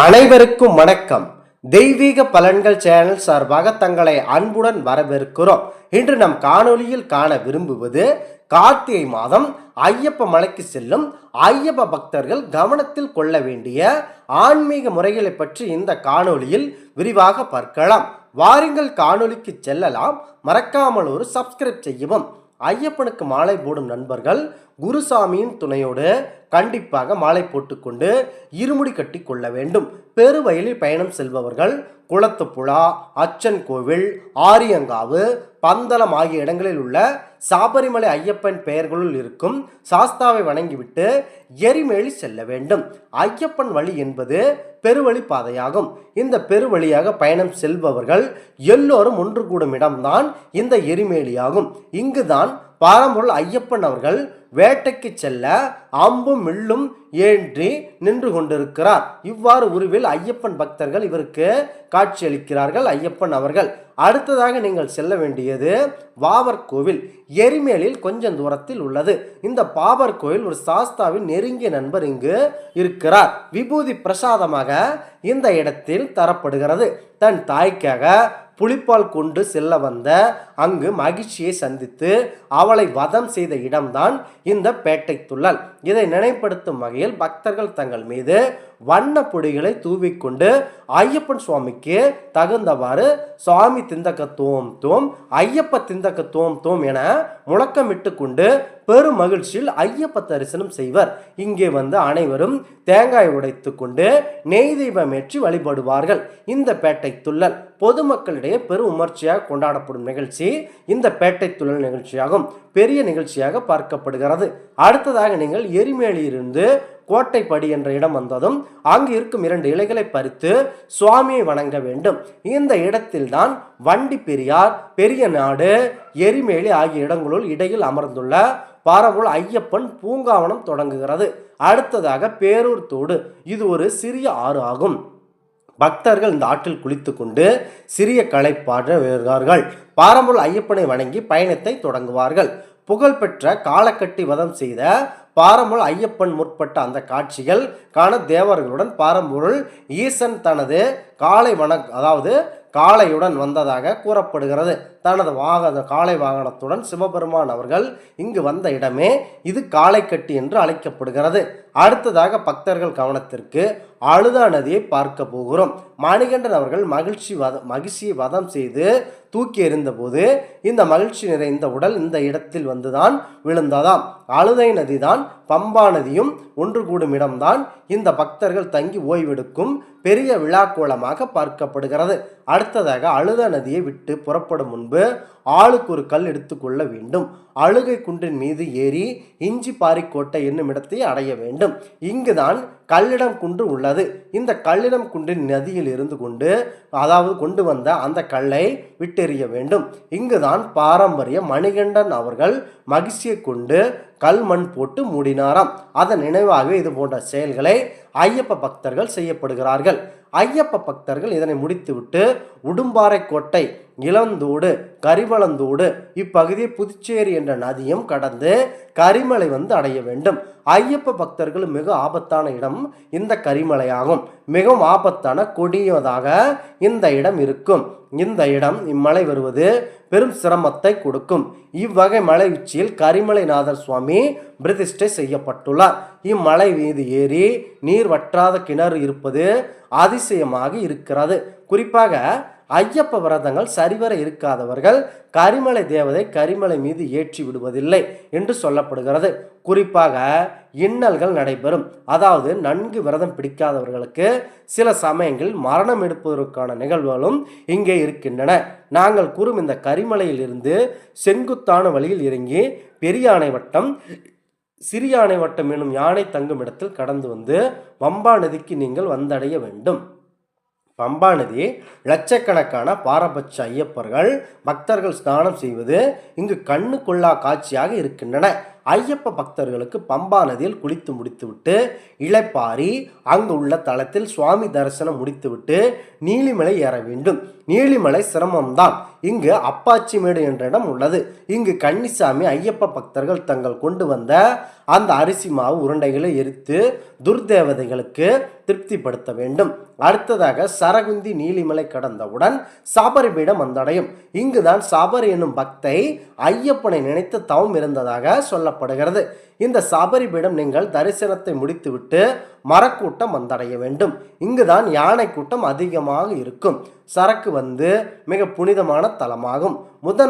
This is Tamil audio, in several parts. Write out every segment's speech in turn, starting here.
அனைவருக்கும் வணக்கம். தெய்வீக பலன்கள் சேனல் சார்பாக தங்களை அன்புடன் வரவேற்கிறோம். இன்று நம் காணொளியில் காண விரும்புவது கார்த்திகை மாதம் ஐயப்ப மலைக்கு செல்லும் ஐயப்ப பக்தர்கள் கவனத்தில் கொள்ள வேண்டிய ஆன்மீக முறைகளை பற்றி இந்த காணொளியில் விரிவாக பார்க்கலாம். வாருங்கள் காணொளிக்கு செல்லலாம். மறக்காமல் ஒரு சப்ஸ்கிரைப் செய்யவும். ஐயப்பனுக்கு மாலை போடும் நண்பர்கள் குருசாமியின் துணையோடு கண்டிப்பாக மாலை போட்டுக்கொண்டு இருமுடி கட்டி கொள்ள வேண்டும். பெருவயலில் பயணம் செல்பவர்கள் குளத்துப்புழா, அச்சன் கோவில், ஆரியங்காவு, பந்தளம் ஆகிய இடங்களில் உள்ள சாபரிமலை ஐயப்பன் பெயர்களுள் இருக்கும் சாஸ்தாவை வணங்கிவிட்டு எரிமேலி செல்ல வேண்டும். ஐயப்பன் வழி என்பது பெருவழி பாதையாகும். இந்த பெருவழியாக பயணம் செல்பவர்கள் எல்லோரும் ஒன்று கூடும் இடம்தான் இந்த எரிமேலியாகும். இங்குதான் பாரம்பொருள் ஐயப்பன் அவர்கள் வேட்டைக்கு செல்ல அம்பும் வில்லும் ஏற்றி நின்று கொண்டிருக்கிறார். இவ்வாறு உருவில் ஐயப்பன் பக்தர்கள் இவருக்கு காட்சியளிக்கிறார்கள். ஐயப்பன் அவர்கள் அடுத்ததாக நீங்கள் செல்ல வேண்டியது பாபர் கோவில். எரிமேலில் கொஞ்சம் தூரத்தில் உள்ளது. இந்த பாபர் கோவில் ஒரு சாஸ்தாவின் நெருங்கிய நண்பர் இங்கு இருக்கிறார். விபூதி பிரசாதமாக இந்த இடத்தில் தரப்படுகிறது. தன் தாய்க்காக புலிப்பால் கொண்டு செல்ல வந்த அங்கு மகிழ்ச்சியை சந்தித்து அவளை வதம் செய்த இடம்தான் இந்த பேட்டை துள்ளல். இதை நினைப்படுத்தும் வகையில் பக்தர்கள் தங்கள் மீது வண்ண பொடிகளை தூவிக்கொண்டு ஐயப்பன் சுவாமிக்கு தகுந்தவாறு சுவாமி திந்தக்க தோம் தோம், ஐயப்ப திந்தக்க தோம் தோம் என முழக்கமிட்டு கொண்டு பெரும் மகிழ்ச்சியில் ஐயப்ப தரிசனம் செய்வர். இங்கே வந்து அனைவரும் தேங்காய் உடைத்து கொண்டு நெய் தீபம் ஏற்றி வழிபடுவார்கள். இந்த பேட்டை துள்ளல் பொதுமக்களிடையே பெரும் விமர்சையாக கொண்டாடப்படும் நிகழ்ச்சி இந்த பேட்டை துள்ளல் நிகழ்ச்சியாகும். பெரிய நிகழ்ச்சியாக பார்க்கப்படுகிறது. அடுத்ததாக நீங்கள் எரிமேலியிலிருந்து கோட்டைப்படி என்ற இடம் வந்ததும் அங்கு இருக்கும் 2 இலைகளை பறித்து சுவாமியை வணங்க வேண்டும். இந்த இடத்தில்தான் வண்டி பெரியார், பெரிய நாடு, எரிமேலி ஆகிய இடங்களுள் இடையில் அமர்ந்துள்ள பாரம்பொருள் ஐயப்பன் பூங்காவனம் தொடங்குகிறது. அடுத்ததாக பேரூர் தோடு. இது ஒரு சிறிய ஆறு ஆகும். பக்தர்கள் இந்த ஆற்றில் குளித்து கொண்டு சிறிய களைப்பாற்ற வருவார்கள். பாரம்பொருள் ஐயப்பனை வணங்கி பயணத்தை தொடங்குவார்கள். புகழ்பெற்ற காலக்கட்டி வதம் செய்த பாரம்பொருள் ஐயப்பன் முற்பட்ட அந்த காட்சிகள் காண தேவர்களுடன் பாரம்பொருள் ஈசன் தனது காளையுடன் வந்ததாக கூறப்படுகிறது. தனது காளை வாகனத்துடன் சிவபெருமான் அவர்கள் இங்கு வந்த இடமே இது காளைக்கட்டி என்று அழைக்கப்படுகிறது. அடுத்ததாக பக்தர்கள் கவனத்திற்கு அழுதா நதியை பார்க்க போகிறோம். மணிகண்டன் அவர்கள் மகிழ்ச்சியை வதம் செய்து தூக்கி எறிந்த போது இந்த மகிழ்ச்சி நிறைந்த உடல் இந்த இடத்தில் வந்துதான் விழுந்ததாம். அழுதை நதிதான் பம்பா நதியும் ஒன்று கூடும் இடம்தான் இந்த பக்தர்கள் தங்கி ஓய்வெடுக்கும் பெரிய விழாக்கோலமாக பார்க்கப்படுகிறது. அடுத்ததாக அழுதா நதியை விட்டு புறப்படும் முன்பு ஆளுக்கு ஒரு கல் எடுத்துக்கொள்ள வேண்டும். அழுகை குன்றின் மீது ஏறி இஞ்சி பாரிக்கோட்டை என்னும் இடத்தை அடைய வேண்டும். இங்குதான் கல்லிடம் குன்று உள்ளது. இந்த கல்லிடம் குன்றின் நதியில் இருந்து கொண்டு வந்த அந்த கல்லை விட்டெறிய வேண்டும். இங்குதான் பாரம்பரிய மணிகண்டன் அவர்கள் மகிழ்ச்சியை கொண்டு கல் மண் போட்டு மூடினாராம். அதன் நினைவாக இது போன்ற செயல்களை ஐயப்ப பக்தர்கள் செய்யப்படுகிறார்கள். ஐயப்ப பக்தர்கள் இதனை முடித்துவிட்டு உடும்பாறை கோட்டை, இளந்தோடு, கரிவளந்தோடு இப்பகுதியை புதுச்சேரி என்ற நதியும் கடந்து கரிமலை வந்து அடைய வேண்டும். ஐயப்ப பக்தர்கள் மிக ஆபத்தான இடம் இந்த கரிமலையாகும். மிகவும் ஆபத்தான கொடியதாக இந்த இடம் இருக்கும். இந்த இடம் இம்மலை வருவது பெரும் சிரமத்தை கொடுக்கும். இவ்வகை மலை உச்சியில் கரிமலைநாதர் சுவாமி பிரதிஷ்டை செய்யப்பட்டுள்ளார். இம்மலை மீது ஏறி நீர் வற்றாத கிணறு இருப்பது அதிசயமாக இருக்கிறது. குறிப்பாக ஐயப்ப விரதங்கள் சரிவர இருக்காதவர்கள் கரிமலை தேவதை கரிமலை மீது ஏற்றி விடுவதில்லை என்று சொல்லப்படுகிறது. குறிப்பாக இன்னல்கள் நடைபெறும். அதாவது நன்கு விரதம் பிடிக்காதவர்களுக்கு சில சமயங்களில் மரணம் எடுப்பதற்கான நிகழ்வுகளும் இங்கே இருக்கின்றன. நாங்கள் கூறும் இந்த கரிமலையில் இருந்து செங்குத்தான வழியில் இறங்கி பெரியானை வட்டம், சிறியானை வட்டம் எனும் யானை தங்கும் இடத்தில் கடந்து வந்து பம்பா நதிக்கு நீங்கள் வந்தடைய வேண்டும். பம்பா நதி லட்சக்கணக்கான பாரபட்ச ஐயப்பர்கள் பக்தர்கள் ஸ்நானம் செய்வது இங்கு கண்ணு கொள்ளா காட்சியாக இருக்கின்றன. ஐயப்ப பக்தர்களுக்கு பம்பா நதியில் குளித்து முடித்துவிட்டு இளைப்பாரி அங்கு உள்ள தளத்தில் சுவாமி தரிசனம் முடித்துவிட்டு நீலிமலை ஏற வேண்டும். நீலிமலை சிரமம்தான். இங்கு அப்பாச்சிமேடு என்ற இடம் உள்ளது. இங்கு கன்னிசாமி ஐயப்ப பக்தர்கள் தங்கள் கொண்டு வந்த அந்த அரிசி மாவு உருண்டைகளை எரித்து துர்தேவதைகளுக்கு திருப்திப்படுத்த வேண்டும். அடுத்ததாக சரகுந்தி நீலிமலை கடந்தவுடன் சபரிபீடம் வந்தடையும். இங்குதான் சபரி என்னும் பக்தை ஐயப்பனை நினைத்து தவம் இருந்ததாக சொல்லப்படுகிறது. இந்த சபரிபீடம் நீங்கள் தரிசனத்தை முடித்துவிட்டு மரக்கூட்டம் வந்தடைய வேண்டும். இங்குதான் யானை கூட்டம் அதிகமாக இருக்கும். சரக்கு வந்து மிக புனிதமான தலமாகும்.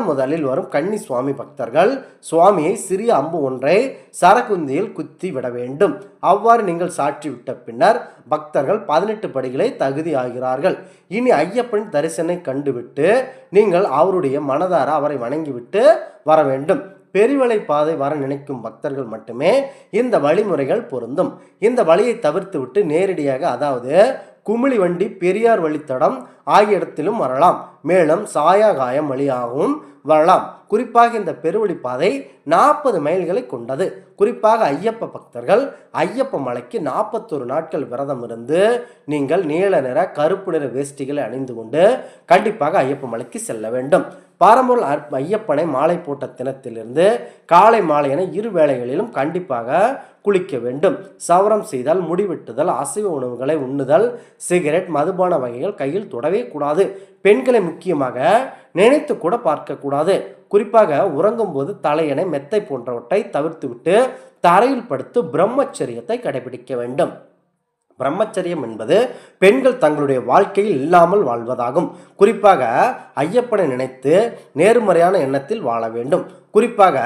முதலில் வரும் கன்னி சுவாமி பக்தர்கள் சுவாமியை சிறிய அம்பு ஒன்றை சரகுந்தியில் குத்தி விட வேண்டும். அவ்வாறு நீங்கள் சாற்றி விட்ட பின்னர் பக்தர்கள் 18 படிகளை தகுதி ஆகிறார்கள். இனி ஐயப்பன் தரிசனை கண்டுவிட்டு நீங்கள் அவருடைய மனதார அவரை வணங்கிவிட்டு வர வேண்டும். பெருவளை பாதை வர நினைக்கும் பக்தர்கள் மட்டுமே இந்த வழிமுறைகள் பொருந்தும். இந்த வழியை தவிர்த்து விட்டு நேரடியாக, அதாவது குமிழி வண்டி, பெரியார் வழித்தடம் ஆகிய இடத்திலும் வரலாம். மேலும் சாயாகாயம் வழியாகவும் வரலாம். குறிப்பாக இந்த பெருவழி பாதை 40 மைல்களை கொண்டது. குறிப்பாக ஐயப்ப பக்தர்கள் ஐயப்ப மலைக்கு 41 நாட்கள் விரதம் இருந்து நீங்கள் நீல நிற கருப்பு நிற வேஷ்டிகளை அணிந்து கொண்டு கண்டிப்பாக ஐயப்ப மலைக்கு செல்ல வேண்டும். பாரம்பரிய ஐயப்பனை மாலை போட்ட தினத்திலிருந்து காலை மாலை என 2 வேளைகளிலும் கண்டிப்பாக குளிக்க வேண்டும். சவரம் செய்தல், முடிவெட்டுதல், அசைவ உணவுகளை உண்ணுதல், சிகரெட், மதுபான வகைகள் கையில் தொடவே கூடாது. பெண்களை முக்கியமாக நினைத்து கூட பார்க்கக்கூடாது. குறிப்பாக உறங்கும் போது தலையணை, மெத்தை போன்றவற்றை தவிர்த்துவிட்டு தரையில் படுத்து பிரம்மச்சரியத்தை கடைபிடிக்க வேண்டும். பிரம்மச்சரியம் என்பது பெண்கள் தங்களுடைய வாழ்க்கையில் இல்லாமல் வாழ்வதாகும். குறிப்பாக ஐயப்பனை நினைத்து நேர்மறையான எண்ணத்தில் வாழ வேண்டும். குறிப்பாக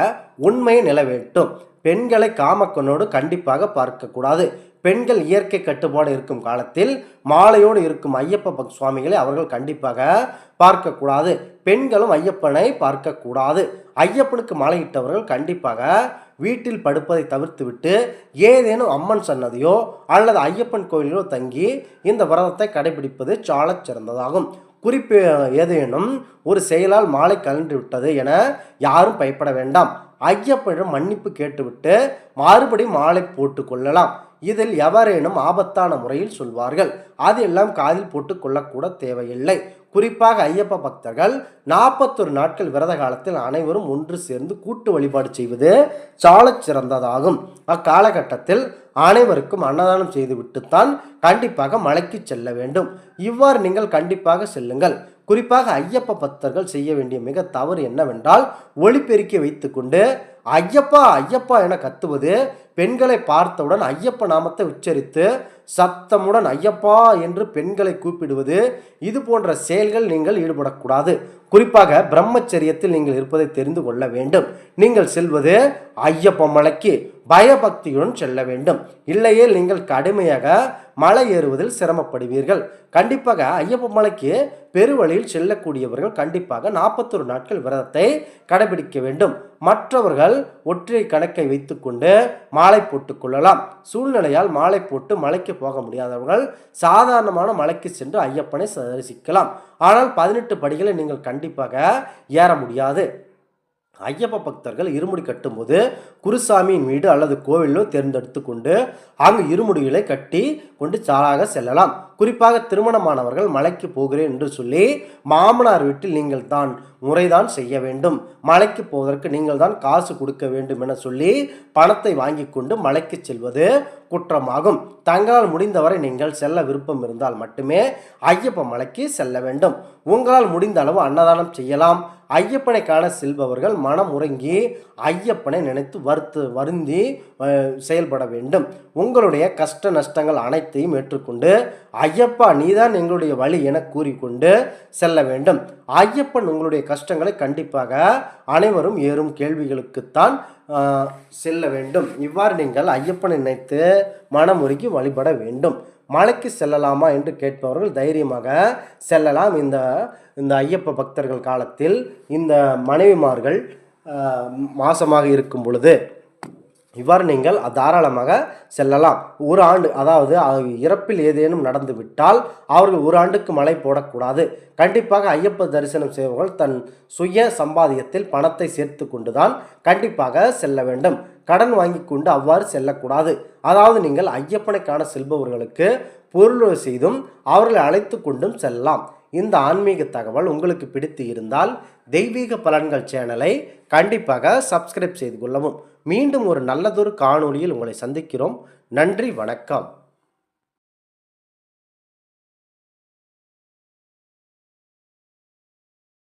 உண்மையை நில வேண்டும். பெண்களை காமக்கண்ணோடு கண்டிப்பாக பார்க்கக்கூடாது. பெண்கள் இயற்கை கட்டுப்பாடு இருக்கும் காலத்தில் மாலையோடு இருக்கும் ஐயப்ப சுவாமிகளை அவர்கள் கண்டிப்பாக பார்க்கக்கூடாது. பெண்களும் ஐயப்பனை பார்க்கக்கூடாது. ஐயப்பனுக்கு மாலையிட்டவர்கள் கண்டிப்பாக வீட்டில் படுப்பதை தவிர்த்துவிட்டு ஏதேனும் அம்மன் சன்னதியோ அல்லது ஐயப்பன் கோயிலோ தங்கி இந்த விரதத்தை கடைபிடிப்பது சால சிறந்ததாகும். குறிப்பு ஏதேனும் ஒரு செயலால் மாலை கலந்து விட்டது என யாரும் பயப்பட வேண்டாம். ஐயப்பனிடம் மன்னிப்பு கேட்டுவிட்டு மறுபடி மாலை போட்டு கொள்ளலாம். இதில் எவரேனும் ஆபத்தான முறையில் சொல்வார்கள். அதெல்லாம் காதில் போட்டு கொள்ளக்கூட தேவையில்லை. குறிப்பாக ஐயப்ப பக்தர்கள் 41 நாட்கள் விரத காலத்தில் அனைவரும் ஒன்று சேர்ந்து கூட்டு வழிபாடு செய்வது சால சிறந்ததாகும். அக்காலகட்டத்தில் அனைவருக்கும் அன்னதானம் செய்துவிட்டுத்தான் கண்டிப்பாக மலைக்கு செல்ல வேண்டும். இவ்வாறு நீங்கள் கண்டிப்பாக செல்லுங்கள். குறிப்பாக ஐயப்ப பக்தர்கள் செய்ய வேண்டிய மிக தவறு என்னவென்றால் ஒலிபெருக்கி வைத்துக்கொண்டு ஐயப்பா ஐயப்பா என கத்துவது, பெண்களை பார்த்தவுடன் ஐயப்ப நாமத்தை உச்சரித்து சத்தமுடன் ஐயப்பா என்று பெண்களை கூப்பிடுவது, இது போன்ற செயல்கள் நீங்கள் ஈடுபடக்கூடாது. குறிப்பாக பிரம்மச்சரியத்தில் நீங்கள் இருப்பதை தெரிந்து கொள்ள வேண்டும். நீங்கள் செல்வது ஐயப்ப மலைக்கு பயபக்தியுடன் செல்ல வேண்டும். இல்லையே நீங்கள் கடுமையாக மலை ஏறுவதில் சிரமப்படுவீர்கள். கண்டிப்பாக ஐயப்ப மலைக்கு பெருவழியில் செல்லக்கூடியவர்கள் கண்டிப்பாக 41 நாட்கள் விரதத்தை கடைபிடிக்க வேண்டும். மற்றவர்கள் ஒற்றை கணக்கை வைத்துக்கொண்டு மாலை போட்டுக் கொள்ளலாம். சூழ்நிலையால் மாலை போட்டு மலைக்கு போக முடியாதவர்கள் சாதாரணமான மலைக்கு சென்று ஐயப்பனை தரிசிக்கலாம். ஆனால் 18 படிகளை நீங்கள் கண்டிப்பாக ஏற முடியாது. ஐயப்ப பக்தர்கள் இருமுடி கட்டும்போது குருசாமியின் வீடு அல்லது கோவிலோ தேர்ந்தெடுத்து கொண்டு அங்கு இருமுடிகளை கட்டி கொண்டு சாலாக செல்லலாம். குறிப்பாக திருமணமானவர்கள் மலைக்கு போகிறேன் என்று சொல்லி மாமனார் வீட்டில் நீங்கள் தான் முறைதான் செய்ய வேண்டும். மலைக்கு போவதற்கு நீங்கள் தான் காசு கொடுக்க வேண்டும் என சொல்லி பணத்தை வாங்கி கொண்டு மலைக்கு செல்வது குற்றமாகும். தங்களால் முடிந்தவரை நீங்கள் செல்ல விருப்பம் இருந்தால் மட்டுமே ஐயப்ப மலைக்கு செல்ல வேண்டும். உங்களால் முடிந்த அளவு அன்னதானம் செய்யலாம். ஐயப்பனை காண செல்பவர்கள் மனம் உறங்கி ஐயப்பனை நினைத்து வருந்தி செயல்பட வேண்டும். உங்களுடைய கஷ்ட நஷ்டங்கள் அனைத்தையும் ஏற்றுக்கொண்டு ஐயப்பா நீதான் எங்களுடைய வழி என கூறிக்கொண்டு செல்ல வேண்டும். ஐயப்பன் உங்களுடைய கஷ்டங்களை கண்டிப்பாக அனைவரும் ஏறும் கேள்விகளுக்குத்தான் செல்ல வேண்டும். இவ்வாறு நீங்கள் ஐயப்பனை நினைத்து மனமுருகி வழிபட வேண்டும். மலைக்கு செல்லலாமா என்று கேட்பவர்கள் தைரியமாக செல்லலாம். இந்த ஐயப்ப பக்தர்கள் காலத்தில் இந்த மனைவிமார்கள் மாசமாக இருக்கும் பொழுது இவ்வாறு நீங்கள் தாராளமாக செல்லலாம். ஒரு ஆண்டு, அதாவது இறப்பில் ஏதேனும் நடந்து விட்டால் அவர்கள் ஒரு ஆண்டுக்கு மலை போடக்கூடாது. கண்டிப்பாக ஐயப்ப தரிசனம் செய்பவர்கள் தன் சுய சம்பாதியத்தில் பணத்தை சேர்த்து கொண்டுதான் கண்டிப்பாக செல்ல வேண்டும். கடன் வாங்கி கொண்டு அவ்வாறு செல்லக்கூடாது. அதாவது நீங்கள் ஐயப்பனை காண செல்பவர்களுக்கு பொருள் செய்தும் அவர்களை அழைத்து கொண்டும் செல்லலாம். இந்த ஆன்மீக தகவல் உங்களுக்கு பிடித்து இருந்தால் தெய்வீக பலன்கள் சேனலை கண்டிப்பாக சப்ஸ்கிரைப் செய்து கொள்ளவும். மீண்டும் ஒரு நல்லதொரு காணொளியில் உங்களை சந்திக்கிறோம். நன்றி, வணக்கம்.